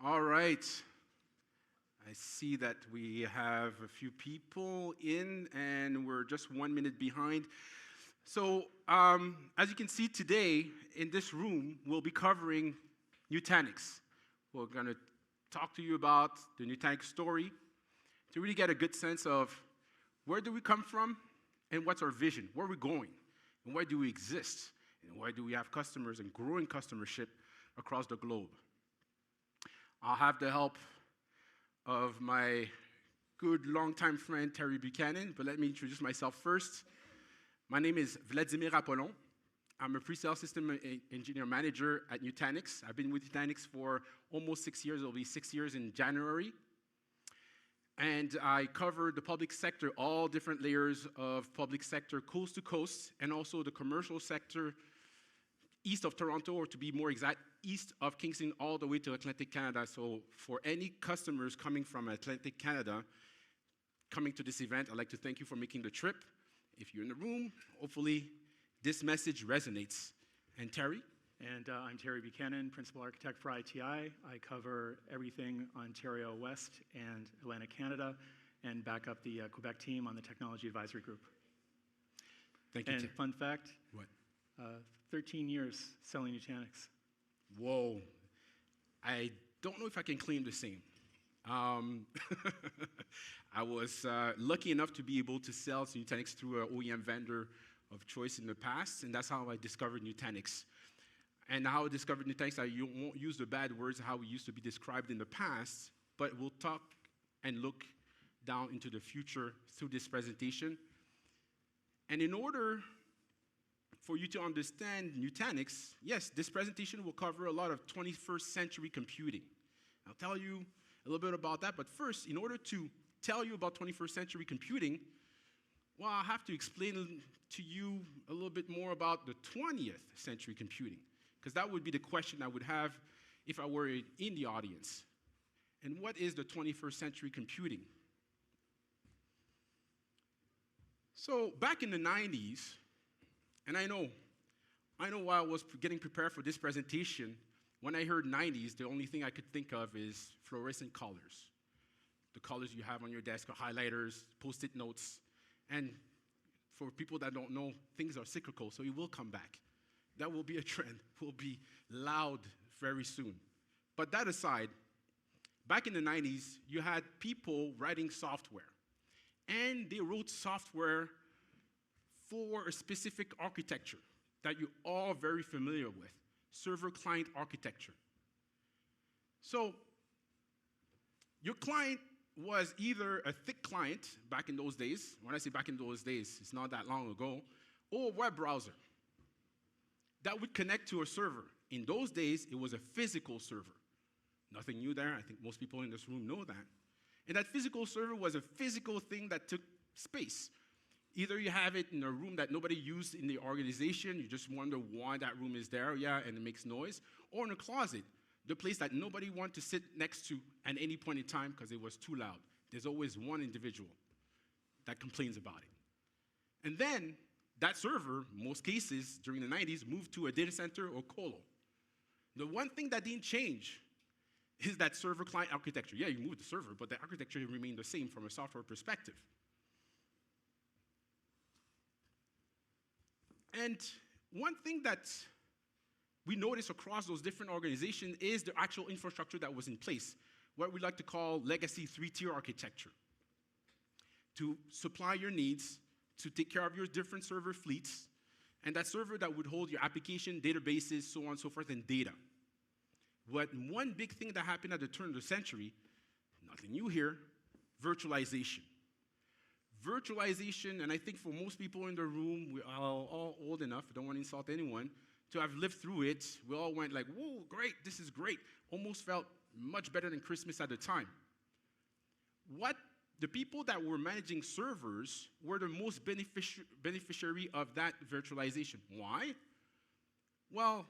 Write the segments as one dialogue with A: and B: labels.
A: All right. I see that we have a few people in, and we're just 1 minute behind. So, as you can see today, in this room, we'll be covering Nutanix. We're going to talk to you about the Nutanix story to really get a good sense of where do we come from and what's our vision, where are we going, and where do we exist, and why do we have customers and growing customership across the globe. I'll have the help of my good longtime friend, Terry Buchanan, but let me introduce myself first. My name is Vladimir Apollon. I'm a pre-sale system engineer manager at Nutanix. I've been with Nutanix for almost 6 years. It'll be 6 years in January. And I cover the public sector, all different layers of public sector, coast to coast, and also the commercial sector, east of Toronto, or to be more exact, east of Kingston, all the way to Atlantic Canada. So for any customers coming from Atlantic Canada, coming to this event, I'd like to thank you for making the trip. If you're in the room, hopefully this message resonates. And Terry?
B: And I'm Terry Buchanan, Principal Architect for ITI. I cover everything Ontario West and Atlantic Canada, and back up the Quebec team on the Technology Advisory Group.
A: Thank you,
B: And
A: Terry.
B: fun fact,
A: What?
B: 13 years selling Nutanix.
A: Whoa. I don't know if I can claim the same. I was lucky enough to be able to sell to Nutanix through an OEM vendor of choice in the past, and that's how I discovered Nutanix. And how I discovered Nutanix, I won't use the bad words how we used to be described in the past, but we'll talk and look down into the future through this presentation. And in order for you to understand Nutanix, yes, this presentation will cover a lot of 21st century computing. I'll tell you a little bit about that, but first, in order to tell you about 21st century computing, well, I have to explain to you a little bit more about the 20th century computing, because that would be the question I would have if I were in the audience. And what is the 21st century computing? So back in the 90s, and I know while I was getting prepared for this presentation, when I heard 90s, the only thing I could think of is fluorescent colors. The colors you have on your desk are highlighters, post-it notes, and for people that don't know, things are cyclical, so it will come back. That will be a trend. It will be loud very soon. But that aside, back in the 90s, you had people writing software, and they wrote software for a specific architecture that you're all very familiar with, server-client architecture. So your client was either a thick client back in those days. When I say back in those days, it's not that long ago, or a web browser that would connect to a server. In those days, it was a physical server. Nothing new there. I think most people in this room know that. And that physical server was a physical thing that took space. Either you have it in a room that nobody used in the organization, you just wonder why that room is there, yeah, and it makes noise, or in a closet, the place that nobody wanted to sit next to at any point in time because it was too loud. There's always one individual that complains about it. And then that server, most cases during the 90s, moved to a data center or colo. The one thing that didn't change is that server-client architecture. Yeah, you moved the server, but the architecture remained the same from a software perspective. And one thing that we notice across those different organizations is the actual infrastructure that was in place, what we like to call legacy three-tier architecture, to supply your needs, to take care of your different server fleets, and that server that would hold your application, databases, so on and so forth, and data. But one big thing that happened at the turn of the century, nothing new here, virtualization. Virtualization, and I think for most people in the room, we are all old enough, I don't want to insult anyone, to have lived through it. We all went like, whoa, great, this is great. Almost felt much better than Christmas at the time. The people that were managing servers were the most beneficiary of that virtualization. Why? Well,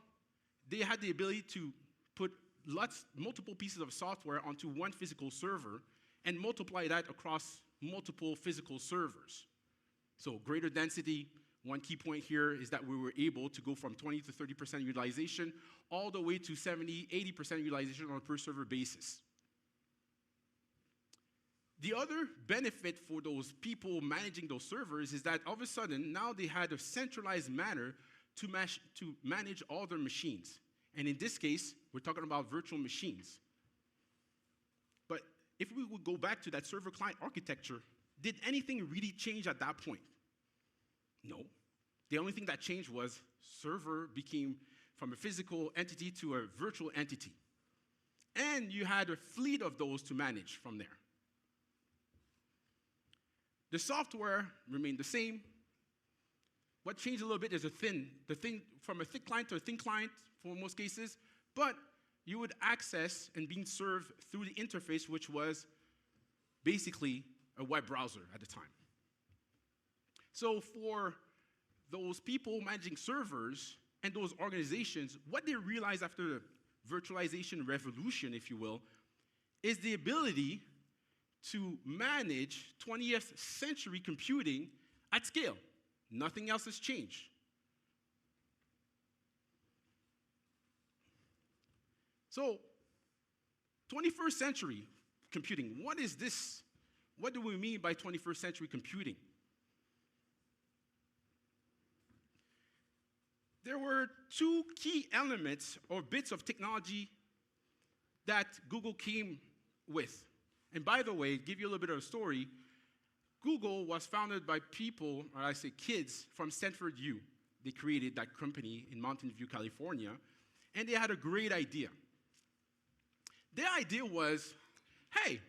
A: they had the ability to put multiple pieces of software onto one physical server and multiply that across multiple physical servers. So greater density, One key point here is that we were able to go from 20 to 30% utilization all the way to 70, 80% utilization on a per server basis. The other benefit for those people managing those servers is that all of a sudden, now they had a centralized manner to manage all their machines. And in this case, we're talking about virtual machines. But if we would go back to that server-client architecture, did anything really change at that point? No. The only thing that changed was server became from a physical entity to a virtual entity. And you had a fleet of those to manage from there. The software remained the same. What changed a little bit is the thing from a thick client to a thin client for most cases, but you would access and being served through the interface, which was basically a web browser at the time. So for those people managing servers and those organizations, what they realized after the virtualization revolution, if you will, is the ability to manage 20th century computing at scale. Nothing else has changed. So, 21st century computing, what is this? What do we mean by 21st century computing? There were two key elements or bits of technology that Google came with. And by the way, give you a little bit of a story, Google was founded by people, or I say kids, from Stanford U. They created that company in Mountain View, California, and they had a great idea. Their idea was, hey,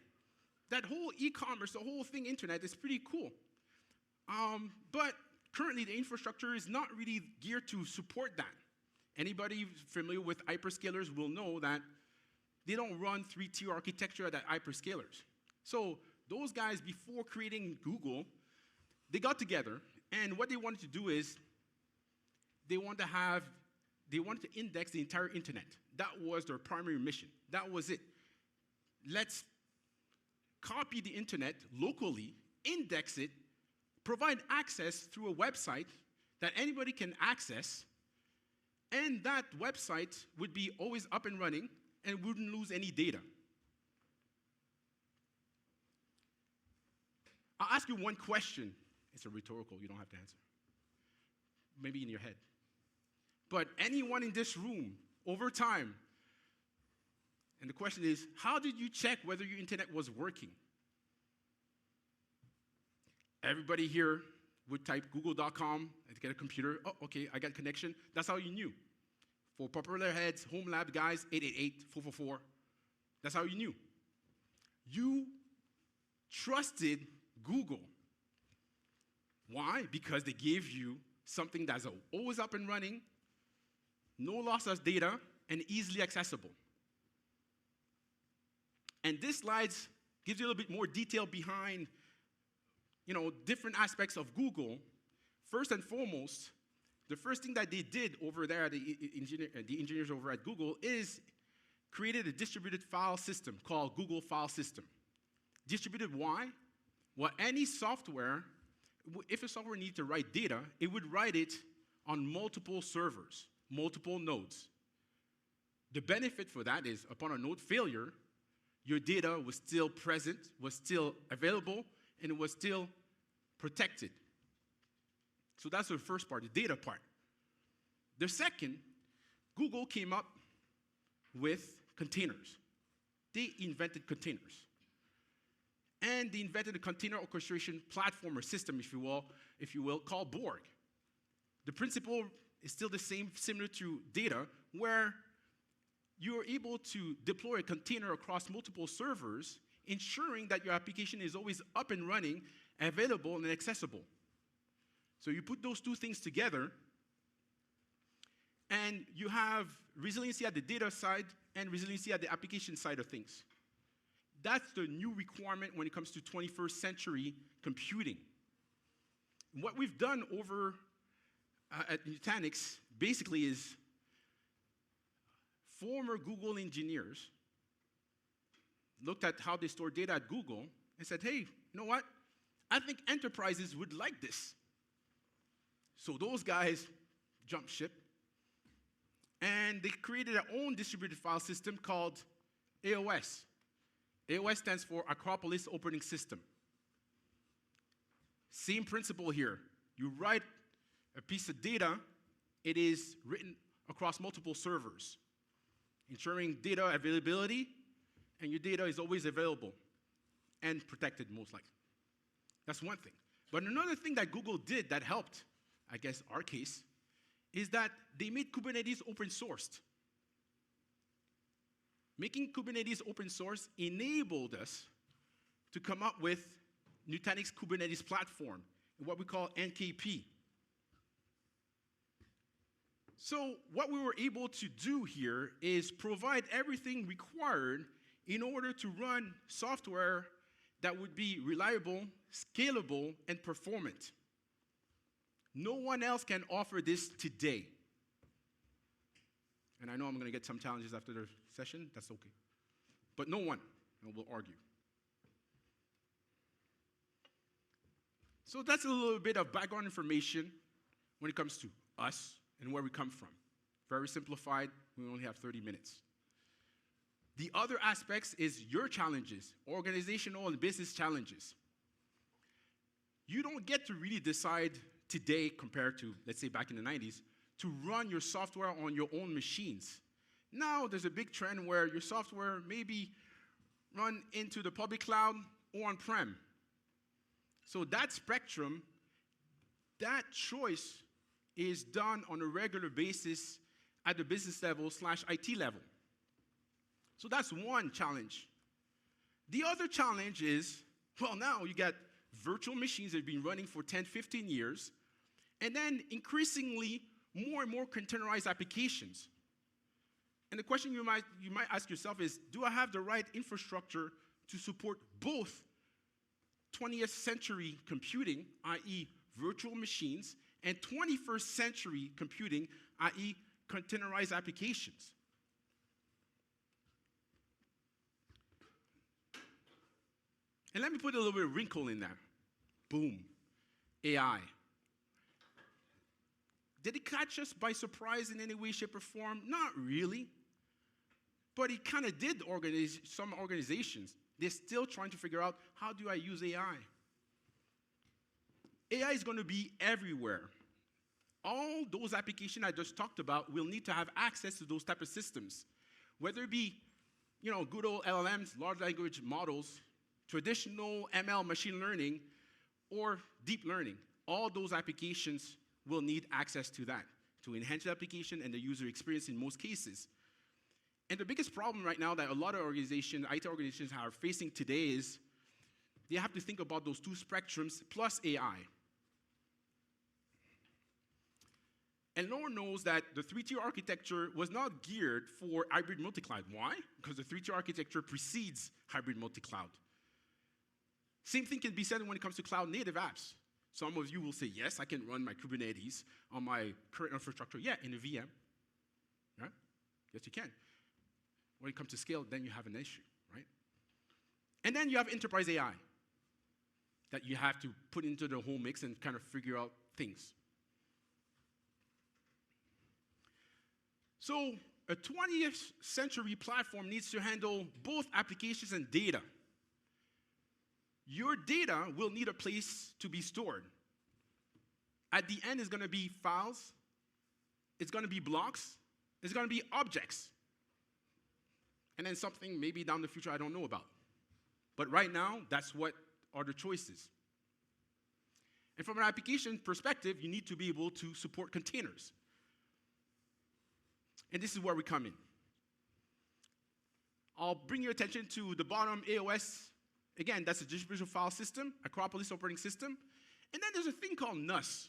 A: that whole e-commerce, the whole thing, internet, is pretty cool. But currently, the infrastructure is not really geared to support that. Anybody familiar with hyperscalers will know that they don't run 3-tier architecture at hyperscalers. So those guys, before creating Google, they got together, and what they wanted to do is they wanted to index the entire internet. That was their primary mission. That was it. Let's copy the internet locally, index it, provide access through a website that anybody can access, and that website would be always up and running and wouldn't lose any data. I'll ask you one question. It's a rhetorical, you don't have to answer. Maybe in your head. But anyone in this room, over time, and the question is, how did you check whether your internet was working? Everybody here would type google.com and get a computer. Oh, okay, I got a connection. That's how you knew. For popular heads, home lab guys, 888-444. That's how you knew. You trusted Google. Why? Because they gave you something that's always up and running, no loss of data, and easily accessible. And this slide gives you a little bit more detail behind, different aspects of Google. First and foremost, the first thing that they did over there, the engineers over at Google, is created a distributed file system called Google File System. Distributed why? Well, any software, if a software needs to write data, it would write it on multiple servers, multiple nodes. The benefit for that is, upon a node failure, your data was still present, was still available, and it was still protected. So that's the first part, the data part. The second, Google came up with containers. They invented containers. And they invented a container orchestration platform or system, if you will, called Borg. The principle is still the same, similar to data, where you're able to deploy a container across multiple servers, ensuring that your application is always up and running, available, and accessible. So you put those two things together, and you have resiliency at the data side and resiliency at the application side of things. That's the new requirement when it comes to 21st century computing. What we've done over at Nutanix basically is former Google engineers looked at how they store data at Google and said, hey, you know what? I think enterprises would like this. So those guys jumped ship, and they created their own distributed file system called AOS. AOS stands for Acropolis Operating System. Same principle here. You write a piece of data, it is written across multiple servers, ensuring data availability, and your data is always available and protected, most likely. That's one thing. But another thing that Google did that helped, I guess our case, is that they made Kubernetes open sourced. Making Kubernetes open source enabled us to come up with Nutanix Kubernetes platform, what we call NKP. So what we were able to do here is provide everything required in order to run software that would be reliable, scalable, and performant. No one else can offer this today. And I know I'm going to get some challenges after the session. That's okay. But no one will argue. So that's a little bit of background information when it comes to us and where we come from. Very simplified. We only have 30 minutes. The other aspects is your challenges, organizational and business challenges. You don't get to really decide today compared to, let's say, back in the 90s, to run your software on your own machines. Now, there's a big trend where your software may be run into the public cloud or on-prem. So that spectrum, that choice is done on a regular basis at the business level / IT level. So that's one challenge. The other challenge is, well, now you got virtual machines that have been running for 10, 15 years, and then increasingly more and more containerized applications. And the question you might ask yourself is, do I have the right infrastructure to support both 20th century computing, i.e. virtual machines, and 21st century computing, i.e. containerized applications? And let me put a little bit of wrinkle in there. Boom, AI. Did it catch us by surprise in any way, shape, or form? Not really. But it kind of did some organizations. They're still trying to figure out, how do I use AI? AI is going to be everywhere. All those applications I just talked about will need to have access to those type of systems. Whether it be, good old LLMs, large language models, traditional ML, machine learning, or deep learning. All those applications will need access to that to enhance the application and the user experience in most cases. And the biggest problem right now that a lot of organizations, IT organizations are facing today is they have to think about those two spectrums plus AI. And no one knows that the 3-tier architecture was not geared for hybrid multi-cloud. Why? Because the 3-tier architecture precedes hybrid multi-cloud. Same thing can be said when it comes to cloud-native apps. Some of you will say, yes, I can run my Kubernetes on my current infrastructure. Yeah, in a VM. Right? Yes, you can. When it comes to scale, then you have an issue, right? And then you have enterprise AI that you have to put into the whole mix and kind of figure out things. So a 20th century platform needs to handle both applications and data. Your data will need a place to be stored. At the end, it's going to be files, it's going to be blocks, it's going to be objects. And then something maybe down the future I don't know about. But right now, that's what are the choices. And from an application perspective, you need to be able to support containers. And this is where we come in. I'll bring your attention to the bottom, AOS. Again, that's a distribution file system, Acropolis operating system. And then there's a thing called NUS.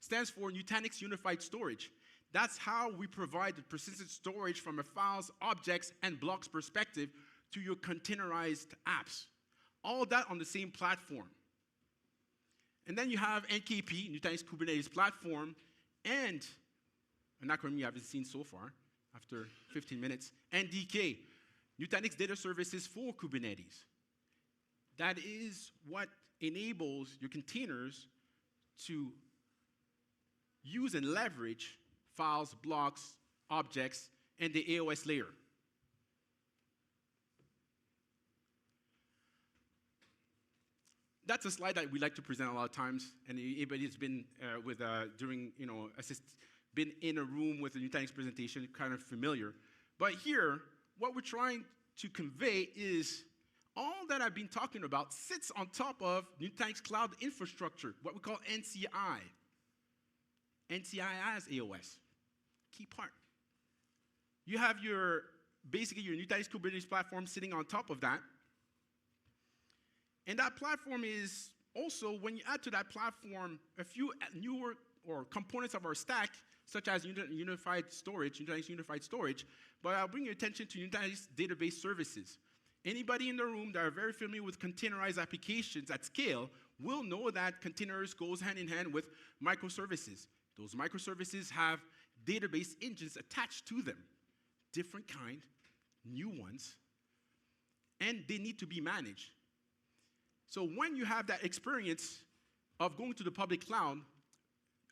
A: Stands for Nutanix Unified Storage. That's how we provide the persistent storage from a files, objects, and blocks perspective to your containerized apps. All that on the same platform. And then you have NKP, Nutanix Kubernetes Platform, and an acronym you haven't seen so far, after 15 minutes, NDK, Nutanix Data Services for Kubernetes. That is what enables your containers to use and leverage files, blocks, objects, and the AOS layer. That's a slide that we like to present a lot of times, and anybody that's been been in a room with a Nutanix presentation, kind of familiar. But here, what we're trying to convey is all that I've been talking about sits on top of Nutanix Cloud Infrastructure, what we call NCI. NCI as AOS, key part. You have basically your Nutanix Kubernetes platform sitting on top of that. And that platform is also, when you add to that platform a few newer or components of our stack, such as Nutanix Unified Storage, but I'll bring your attention to Nutanix Database Services. Anybody in the room that are very familiar with containerized applications at scale will know that containers goes hand in hand with microservices. Those microservices have database engines attached to them, different kind, new ones, and they need to be managed. So when you have that experience of going to the public cloud,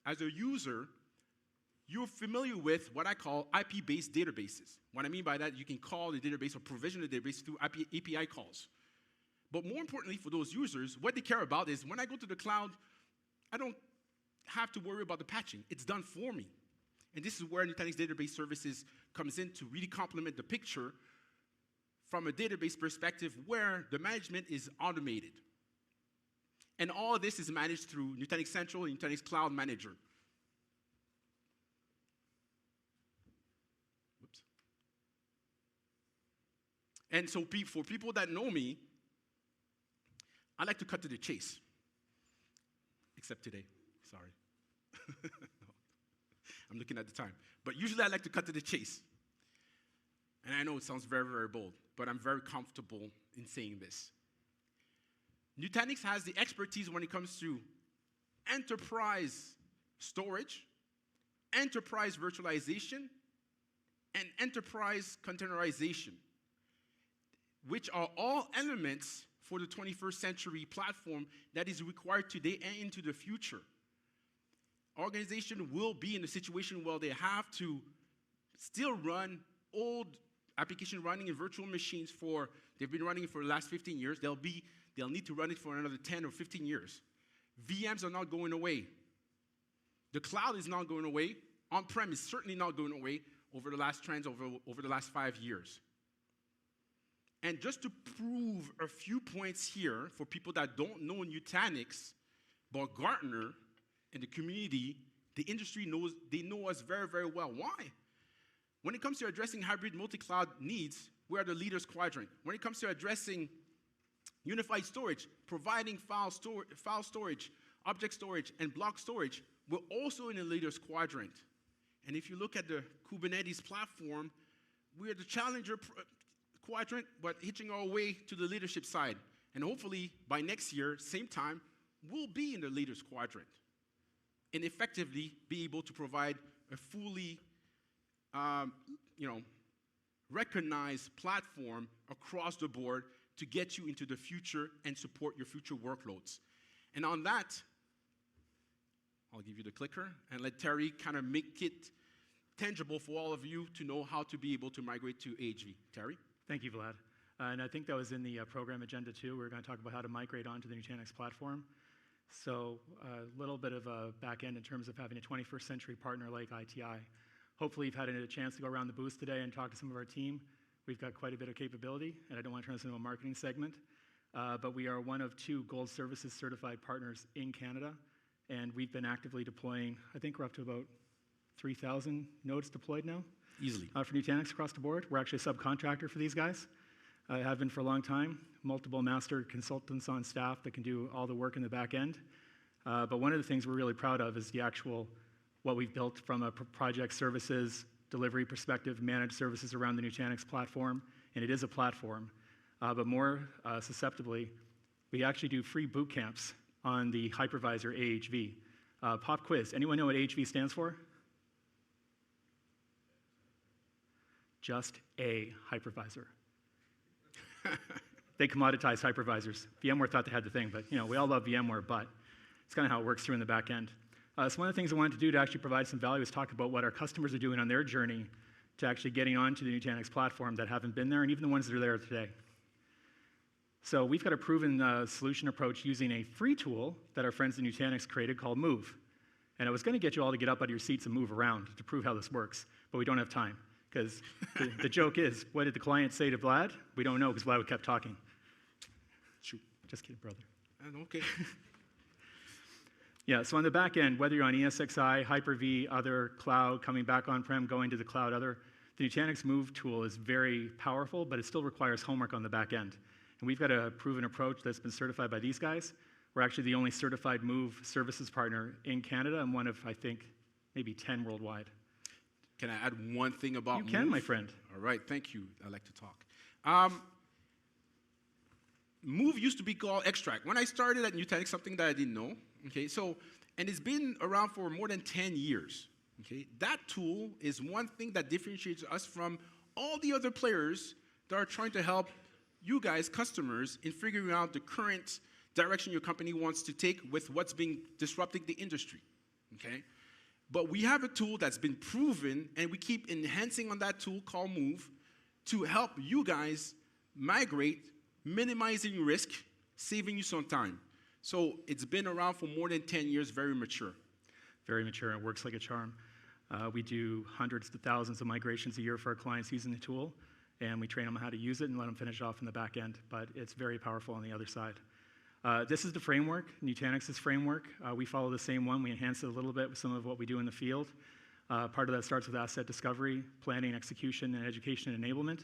A: as a user, you're familiar with what I call IP-based databases. What I mean by that, you can call the database or provision the database through API calls. But more importantly for those users, what they care about is when I go to the cloud, I don't have to worry about the patching. It's done for me. And this is where Nutanix Database Services comes in to really complement the picture from a database perspective where the management is automated. And all of this is managed through Nutanix Central and Nutanix Cloud Manager. Whoops. And so for people that know me, I like to cut to the chase. Except today, sorry. No. I'm looking at the time. But usually I like to cut to the chase. And I know it sounds very, very bold, but I'm very comfortable in saying this. Nutanix has the expertise when it comes to enterprise storage, enterprise virtualization, and enterprise containerization, which are all elements for the 21st century platform that is required today and into the future. Organization will be in a situation where they have to still run old application running in virtual machines they've been running it for the last 15 years. They'll need to run it for another 10 or 15 years. VMs are not going away. The cloud is not going away. On-prem is certainly not going away over the last trends over the last 5 years. And just to prove a few points here for people that don't know Nutanix, but Gartner and the community, the industry knows, they know us very, very well. Why? When it comes to addressing hybrid multi-cloud needs, we are the leaders quadrant. When it comes to addressing unified storage, providing file storage, object storage, and block storage, we're also in the leaders quadrant. And if you look at the Kubernetes platform, we're the challenger quadrant, but hitching our way to the leadership side. And hopefully, by next year, same time, we'll be in the leaders quadrant and effectively be able to provide a fully recognized platform across the board to get you into the future and support your future workloads. And on that, I'll give you the clicker and let Terry kind of make it tangible for all of you to know how to be able to migrate to AHV. Terry?
B: Thank you, Vlad. And I think that was in the program agenda too. We're going to talk about how to migrate onto the Nutanix platform. So a little bit of a back end in terms of having a 21st century partner like ITI. Hopefully you've had a chance to go around the booth today and talk to some of our team. We've got quite a bit of capability, and I don't want to turn this into a marketing segment, but we are one of 2 Gold Services certified partners in Canada, and we've been actively deploying, I think we're up to about 3,000 nodes deployed now.
A: Easily.
B: For Nutanix across the board. We're actually a subcontractor for these guys. I have been for a long time. Multiple master consultants on staff that can do all the work in the back end. But one of the things we're really proud of is the actual, what we've built from a project services delivery perspective, managed services around the Nutanix platform, and it is a platform. But more susceptibly, we actually do free boot camps on the hypervisor AHV. Pop quiz, anyone know what AHV stands for? Just a hypervisor. They commoditize hypervisors. VMware thought they had the thing, but we all love VMware, but it's kind of how it works through in the back end. So one of the things I wanted to do to actually provide some value is talk about what our customers are doing on their journey to actually getting onto the Nutanix platform that haven't been there, and even the ones that are there today. So we've got a proven solution approach using a free tool that our friends at Nutanix created called Move. And I was going to get you all to get up out of your seats and move around to prove how this works, but we don't have time. Because the joke is, what did the client say to Vlad? We don't know, because Vlad kept talking.
A: Shoot.
B: Just kidding, brother.
A: Okay.
B: Yeah, so on the back end, whether you're on ESXi, Hyper-V, other cloud, coming back on-prem, going to the cloud, other, the Nutanix Move tool is very powerful, but it still requires homework on the back end. And we've got a proven approach that's been certified by these guys. We're actually the only certified Move services partner in Canada and one of, I think, maybe 10 worldwide.
A: Can I add one thing about Move?
B: You can, my friend.
A: All right, thank you. I like to talk. Move used to be called Extract. When I started at Nutanix, something that I didn't know, okay, so, and it's been around for more than 10 years, okay? That tool is one thing that differentiates us from all the other players that are trying to help you guys, customers, in figuring out the current direction your company wants to take with what's being disrupting the industry, okay? But we have a tool that's been proven, and we keep enhancing on that tool called Move to help you guys migrate, minimizing risk, saving you some time. So it's been around for more than 10 years, very mature.
B: Very mature, and works like a charm. We do hundreds to thousands of migrations a year for our clients using the tool, and we train them how to use it and let them finish off in the back end, but it's very powerful on the other side. This is the framework, Nutanix's framework. We follow the same one. We enhance it a little bit with some of what we do in the field. Part of that starts with asset discovery, planning, execution, and education and enablement.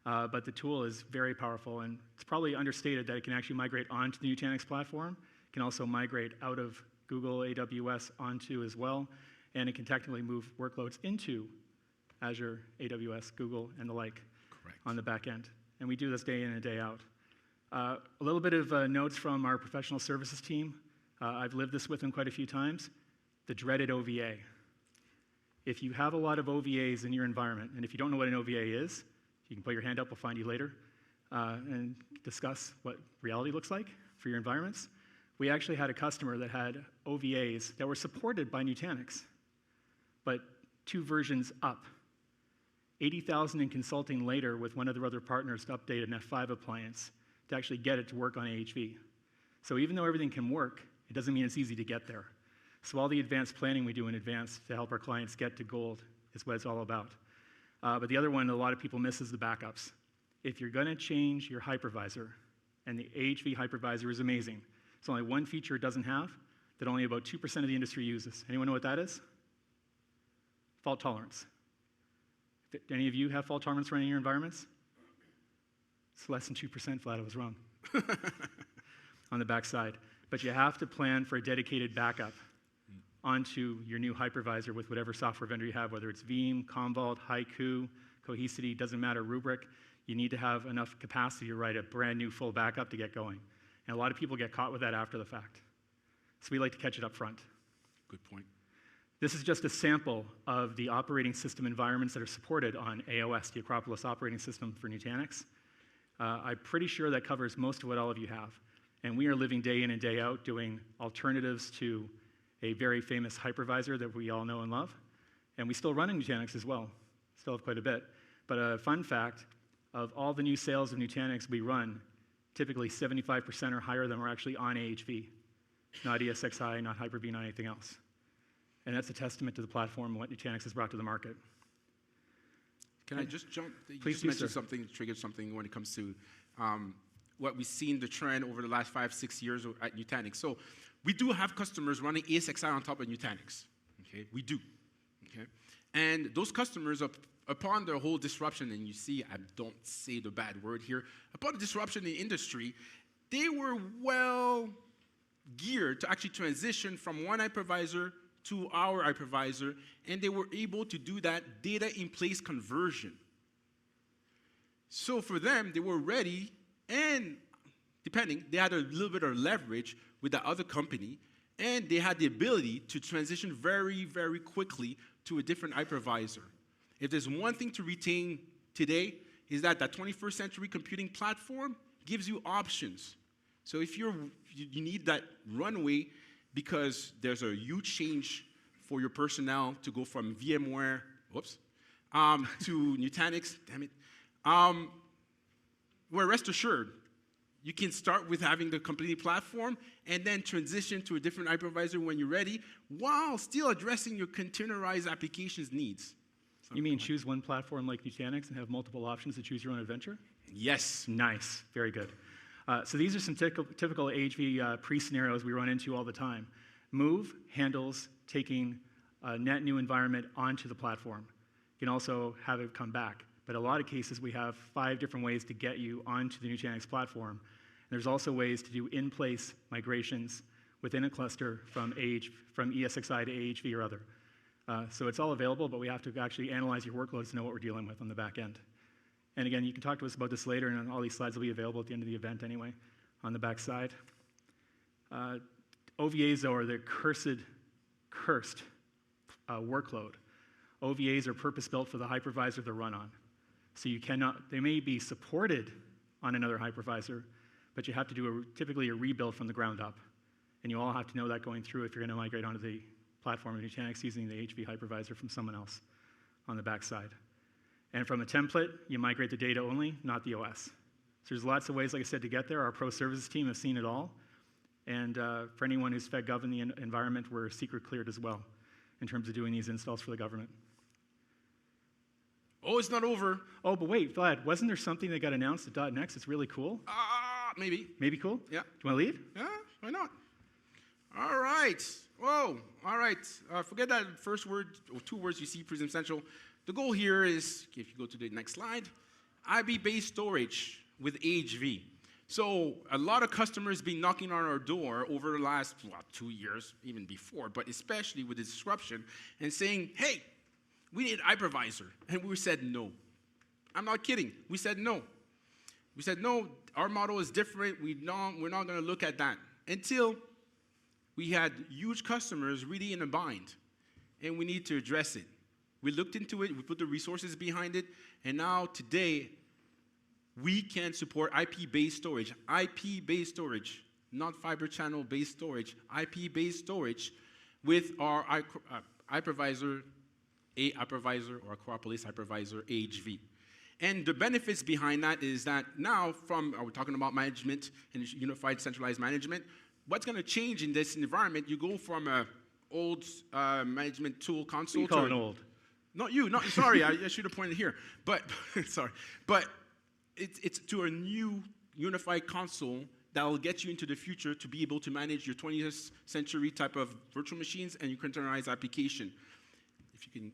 B: But the tool is very powerful, and it's probably understated that it can actually migrate onto the Nutanix platform. It can also migrate out of Google, AWS onto as well, and it can technically move workloads into Azure, AWS, Google, and the like.
A: Correct.
B: On the back end. And we do this day in and day out. A little bit of notes from our professional services team. I've lived this with them quite a few times. The dreaded OVA. If you have a lot of OVAs in your environment, and if you don't know what an OVA is, you can put your hand up, we'll find you later, and discuss what reality looks like for your environments. We actually had a customer that had OVAs that were supported by Nutanix, but 2 versions up. $80,000 in consulting later with one of their other partners to update an F5 appliance to actually get it to work on AHV. So even though everything can work, it doesn't mean it's easy to get there. So all the advanced planning we do in advance to help our clients get to gold is what it's all about. But the other one a lot of people miss is the backups. If you're going to change your hypervisor, and the AHV hypervisor is amazing, it's only one feature it doesn't have that only about 2% of the industry uses. Anyone know what that is? Fault tolerance. Do any of you have fault tolerance running in your environments? It's less than 2%, Vlad, I was wrong. On the backside. But you have to plan for a dedicated backup onto your new hypervisor with whatever software vendor you have, whether it's Veeam, Commvault, Haiku, Cohesity, doesn't matter, Rubrik. You need to have enough capacity to write a brand new full backup to get going. And a lot of people get caught with that after the fact. So we like to catch it up front.
A: Good point.
B: This is just a sample of the operating system environments that are supported on AOS, the Acropolis operating system for Nutanix. I'm pretty sure that covers most of what all of you have. And we are living day in and day out doing alternatives to a very famous hypervisor that we all know and love. And we still run in Nutanix as well, still have quite a bit. But a fun fact, of all the new sales of Nutanix we run, typically 75% or higher of them are actually on AHV, not ESXi, not Hyper-V, not anything else. And that's a testament to the platform and what Nutanix has brought to the market.
A: Can I just jump?
B: Please
A: just
B: do,
A: mentioned
B: sir.
A: something, triggered something when it comes to what we've seen the trend over the last 5-6 years at Nutanix. So we do have customers running ESXi on top of Nutanix. Okay, we do. Okay, and those customers, upon the whole disruption, and you see, I don't say the bad word here, upon the disruption in the industry, they were well geared to actually transition from one hypervisor to our hypervisor, and they were able to do that data in place conversion. So for them, they were ready, and depending, they had a little bit of leverage with the other company, and they had the ability to transition very, very quickly to a different hypervisor. If there's one thing to retain today, is that 21st century computing platform gives you options. So if you need that runway because there's a huge change for your personnel to go from VMware, to Nutanix, damn it. Well, rest assured, you can start with having the complete platform and then transition to a different hypervisor when you're ready, while still addressing your containerized applications needs. So,
B: you mean choose one platform like Nutanix and have multiple options to choose your own adventure?
A: Yes.
B: Nice, very good. So these are some typical AHV pre-scenarios we run into all the time. Move handles taking a net new environment onto the platform. You can also have it come back. But in a lot of cases, we have 5 different ways to get you onto the Nutanix platform. And there's also ways to do in-place migrations within a cluster from ESXi to AHV or other. So it's all available, but we have to actually analyze your workloads to know what we're dealing with on the back end. And again, you can talk to us about this later, and all these slides will be available at the end of the event anyway, on the back side. OVAs are the cursed workload. OVAs are purpose-built for the hypervisor to run on. So you cannot, they may be supported on another hypervisor, but you have to do typically a rebuild from the ground up. And you all have to know that going through if you're going to migrate onto the platform of Nutanix using the HV hypervisor from someone else on the back side. And from a template, you migrate the data only, not the OS. So there's lots of ways, like I said, to get there. Our pro services team have seen it all. And for anyone who's FedGov in the environment, we're secret cleared as well in terms of doing these installs for the government.
A: Oh, it's not over.
B: Oh, but wait, Vlad, wasn't there something that got announced at .next? It's really cool.
A: Maybe.
B: Maybe cool?
A: Yeah.
B: Do you want to lead?
A: Yeah, why not? All right. Whoa, all right. Forget that first word, or 2 words you see, Prism Central. The goal here is, if you go to the next slide, IP-based storage with AHV. So a lot of customers been knocking on our door over the last 2 years, even before, but especially with the disruption, and saying, hey, we need hypervisor. And we said no. I'm not kidding. We said no. We said no, our model is different. We're not going to look at that. Until we had huge customers really in a bind, and we need to address it. We looked into it, we put the resources behind it, and now today, we can support IP-based storage. IP-based storage, not fiber channel-based storage. IP-based storage with our hypervisor, a hypervisor or Acropolis hypervisor AHV. And the benefits behind that is that now we're talking about management and unified centralized management. What's going to change in this environment? You go from an old management tool console.
B: What do you call it old?
A: Not you. Not sorry. I should have pointed here. But sorry. But it's to a new unified console that will get you into the future to be able to manage your 20th century type of virtual machines and your containerized application. If you can.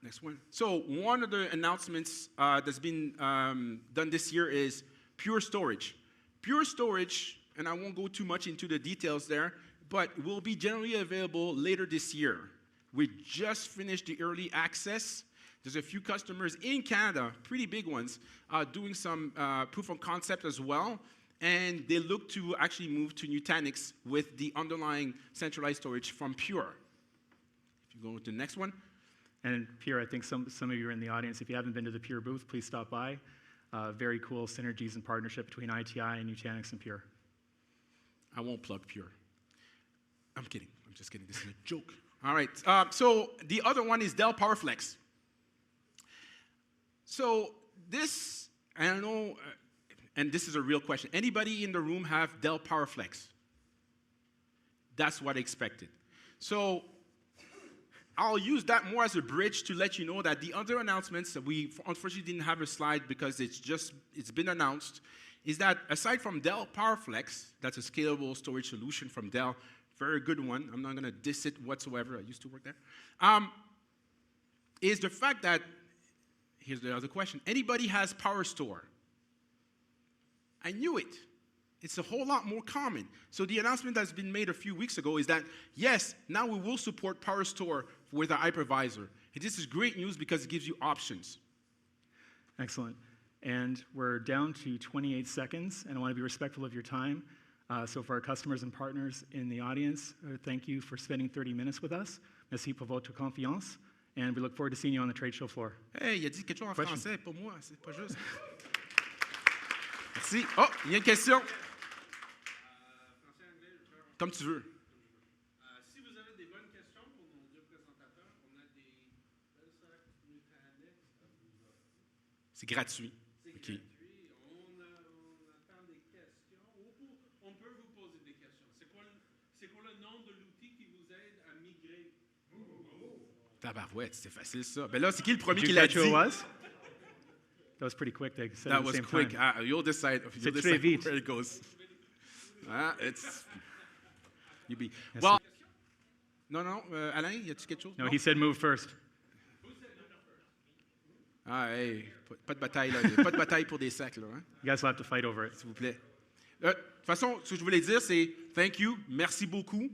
A: Next one. So one of the announcements that's been done this year is Pure Storage. Pure Storage, and I won't go too much into the details there, but will be generally available later this year. We just finished the early access. There's a few customers in Canada, pretty big ones, doing some proof of concept as well, and they look to actually move to Nutanix with the underlying centralized storage from Pure. If you go to the next one.
B: And Pure, I think some of you are in the audience. If you haven't been to the Pure booth, please stop by. Very cool synergies and partnership between ITI and Nutanix and Pure.
A: I won't plug Pure. I'm kidding. I'm just kidding. This is a joke. All right. So the other one is Dell PowerFlex. So this, I don't know, and this is a real question. Anybody in the room have Dell PowerFlex? That's what I expected. So I'll use that more as a bridge to let you know that the other announcements that we unfortunately didn't have a slide because it's been announced, is that aside from Dell PowerFlex, that's a scalable storage solution from Dell, very good one, I'm not going to diss it whatsoever, I used to work there, is the fact that, here's the other question, anybody has PowerStore? I knew it. It's a whole lot more common. So the announcement that's been made a few weeks ago is that, yes, now we will support PowerStore with our hypervisor. And this is great news because it gives you options.
B: Excellent. And we're down to 28 seconds, and I want to be respectful of your time. So for our customers and partners in the audience, thank you for spending 30 minutes with us. Merci pour votre confiance. And we look forward to seeing you on the trade show floor.
A: Hey, il a dit quelque chose en français pour moi, c'est pas juste. Merci. Oh, il y a une question. Comme tu veux. C'est gratuit.
C: C'est
A: OK.
C: gratuit. On attend des questions. On peut vous poser des questions. C'est quoi le nom de l'outil qui vous aide à migrer?
A: Tabarouette, c'est facile ça. Ben là, c'est qui le premier
B: Did
A: qui
B: you
A: l'a
B: catch
A: dit?
B: who it was? That was pretty quick. They said it
A: That
B: at the
A: was
B: same
A: quick.
B: time.
A: You'll decide
B: C'est très vite.
A: where it goes. It's... You be...
B: Yes,
A: Well... Non, Alain, y a-tu quelque chose?
B: No, he said move first.
A: Hey, pas de bataille, là. Pas de bataille pour des sacs, là. Hein?
B: You guys will have to fight over it.
A: S'il vous plaît. De toute façon, ce que je voulais dire, c'est thank you, merci beaucoup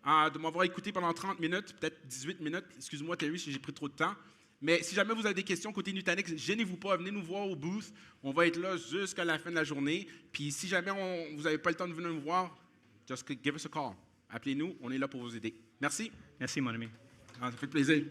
A: de m'avoir écouté pendant 30 minutes, peut-être 18 minutes. Excuse-moi, Terry, si j'ai pris trop de temps. Mais si jamais vous avez des questions côté Nutanix, gênez-vous pas, venez nous voir au booth. On va être là jusqu'à la fin de la journée. Puis si jamais vous n'avez pas le temps de venir nous voir, just give us a call. Appelez-nous, on est là pour vous aider. Merci.
B: Merci, mon ami.
A: Ça fait plaisir.